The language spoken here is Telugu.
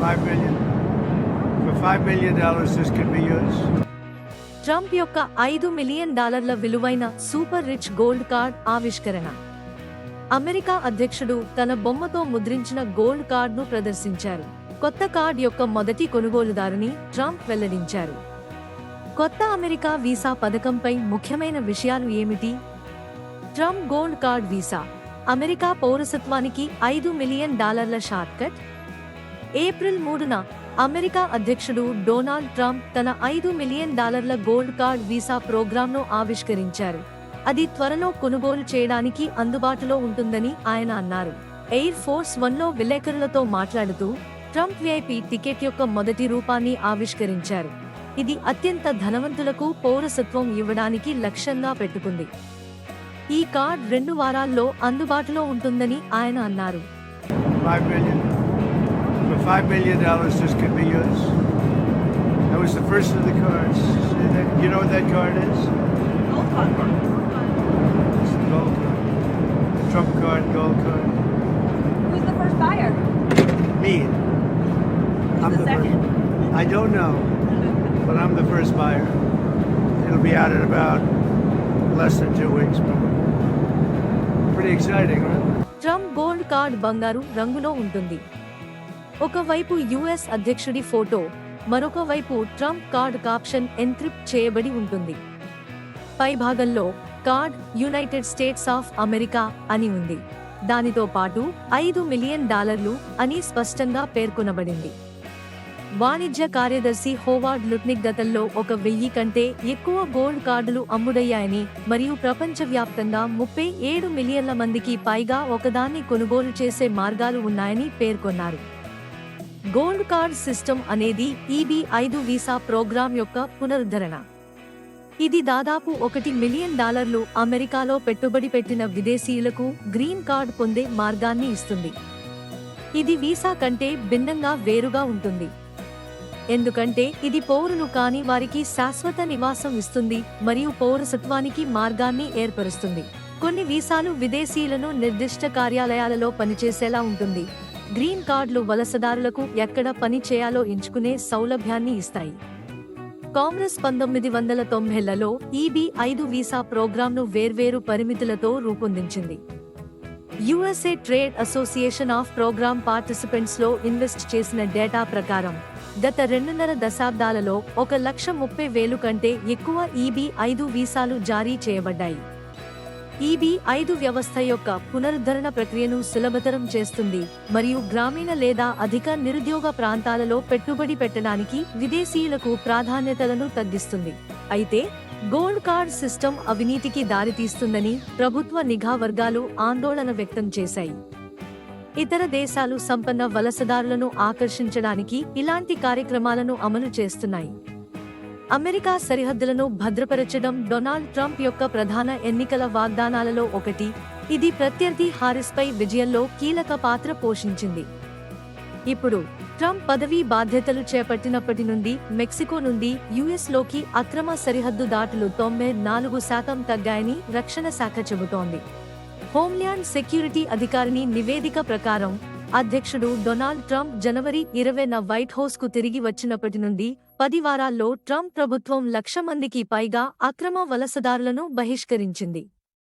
5 million. For $5 million, this can be used. Trump యొక్క $5 మిలియన్ విలువైన సూపర్ రిచ్ గోల్డ్ కార్డ్ ఆవిష్కరణ. అమెరికా అధ్యక్షుడు తన బొమ్మతో ముద్రించిన గోల్డ్ కార్డ్ను ప్రదర్శించారు. కొత్త కార్డ్ యొక్క మొదటి కొనుగోలుదారుని ట్రంప్ వెల్లడించారు. కొత్త అమెరికా వీసా పథకంపై ముఖ్యమైన విషయాలు ఏమిటి? Trump gold card visa America పౌరసత్వానికి $5 మిలియన్ షార్ట్కట్. ఏప్రిల్ 3న అమెరికా అధ్యక్షుడు డొనాల్డ్ ట్రంప్ తన $5 మిలియన్ గోల్డ్ కార్డ్ వీసా ప్రోగ్రాంను ఆవిష్కరించారు. అది త్వరలో కొనుగోలు చేయడానికి అందుబాటులో ఉంటుందని ఆయన అన్నారు. ఎయిర్ ఫోర్స్ వన్లో విలేకరులతో మాట్లాడుతూ ట్రంప్ విఐపి టికెట్ యొక్క మొదటి రూపాన్ని ఆవిష్కరించారు. ఇది అత్యంత ధనవంతులకు పౌరసత్వం ఇవ్వడానికి లక్ష్యంగా పెట్టుకుంది. ఈ కార్డ్ 2 వారాల్లో అందుబాటులో ఉంటుందని ఆయన అన్నారు. $5 million. For $5 million, this can be used. That was the first of the cards. You know what that card is? Gold card. It's the gold card. The Trump card, gold card. Who's the first buyer? Me. Who's the second? I don't know, but I'm the first buyer. It'll be out in about less than 2 weeks, probably. Pretty exciting, right? Trump gold card బంగారు రంగులో ఉంటుంది. ఒకవైపు యుఎస్ అధ్యక్షుడి ఫోటో, మరొక వైపు ట్రంప్ కార్డ్ కాప్షన్ ఎన్క్రిప్ట్ చేయబడి ఉంటుంది. పైభాగంలో card United states of America అని ఉంది. దానితో పాటు $5 మిలియన్ అని స్పష్టంగా పేర్కొనబడింది. వాణిజ్య కార్యదర్శి హోవార్డ్ లుట్నిక్ గతంలో 1,000 కంటే ఎక్కువ గోల్డ్ కార్డులు అమ్ముడయ్యాయని మరియు ప్రపంచవ్యాప్తంగా 37 మిలియన్ల మందికి పైగా ఒకదాన్ని కొనుగోలు చేసే మార్గాలు ఉన్నాయని పేర్కొన్నారు. గోల్డ్ కార్డ్ సిస్టమ్ అనేది EB-5 వీసా ప్రోగ్రాం యొక్క పునరుద్ధరణ. ఇది దాదాపు $1 మిలియన్ అమెరికాలో పెట్టుబడి పెట్టిన విదేశీయులకు గ్రీన్ కార్డ్ పొందే మార్గాన్ని ఇస్తుంది. ఇది వీసా కంటే భిన్నంగా వేరుగా ఉంటుంది, ఎందుకంటే ఇది పౌరులు కాని వారికి శాశ్వత నివాసం ఇస్తుంది మరియు పౌరసత్వానికి మార్గాన్ని ఏర్పరుస్తుంది. కొన్ని వీసాలు విదేశీయులను నిర్దిష్ట కార్యాలయాలలో పనిచేసేలా ఉంటుంది. గ్రీన్ కార్డులు వలసదారులకు ఎక్కడ పని చేయాలో ఎంచుకునే సౌలభ్యాన్ని ఇస్తాయి. కాంగ్రెస్ 1990లలో EB-5 వీసా ప్రోగ్రాంను వేర్వేరు పరిమితులతో రూపొందించింది. USA trade association of programme participants లో ఇన్వెస్ట్ చేసిన డేటా ప్రకారం గత 2.5 దశాబ్దాలలో 1,30,000 కంటే ఎక్కువ EB-5 వీసాలు జారీ చేయబడ్డాయి. EB-5 వ్యవస్థ యొక్క పునరుద్ధరణ ప్రక్రియను సులభతరం చేస్తుంది మరియు గ్రామీణ లేదా అధిక నిరుద్యోగ ప్రాంతాలలో పెట్టుబడి పెట్టడానికి విదేశీయులకు ప్రాధాన్యతలను తగ్గిస్తుంది. అయితే గోల్డ్ కార్డ్ సిస్టమ్ అవినీతికి దారితీస్తుందని ప్రభుత్వ నిఘా వర్గాలు ఆందోళన వ్యక్తం చేశాయి. ఇతర దేశాలు సంపన్న వలసదారులను ఆకర్షించడానికి ఇలాంటి కార్యక్రమాలను అమలు చేస్తున్నాయి. అమెరికా సరిహద్దులను భద్రపరచడం డొనాల్డ్ ట్రంప్ యొక్క ప్రధాన ఎన్నికల వాగ్దానాలలో ఒకటి. ఇది ప్రత్యర్థి హారిస్పై విజయంలో కీలక పాత్ర పోషించింది. ఇప్పుడు ట్రంప్ పదవీ బాధ్యతలు చేపట్టినప్పటి నుండి మెక్సికో నుండి యుఎస్ లోకి అక్రమ సరిహద్దు దాటులు 94% తగ్గాయని రక్షణ శాఖ చెబుతోంది. హోంల్యాండ్ సెక్యూరిటీ అధికారిని నివేదిక ప్రకారం అధ్యక్షుడు డొనాల్డ్ ట్రంప్ జనవరి 20న వైట్ హౌస్ కు తిరిగి వచ్చినప్పటి నుండి 10 వారాల్లో ట్రంప్ ప్రభుత్వం 1,00,000 మందికి పైగా అక్రమ వలసదారులను బహిష్కరించింది.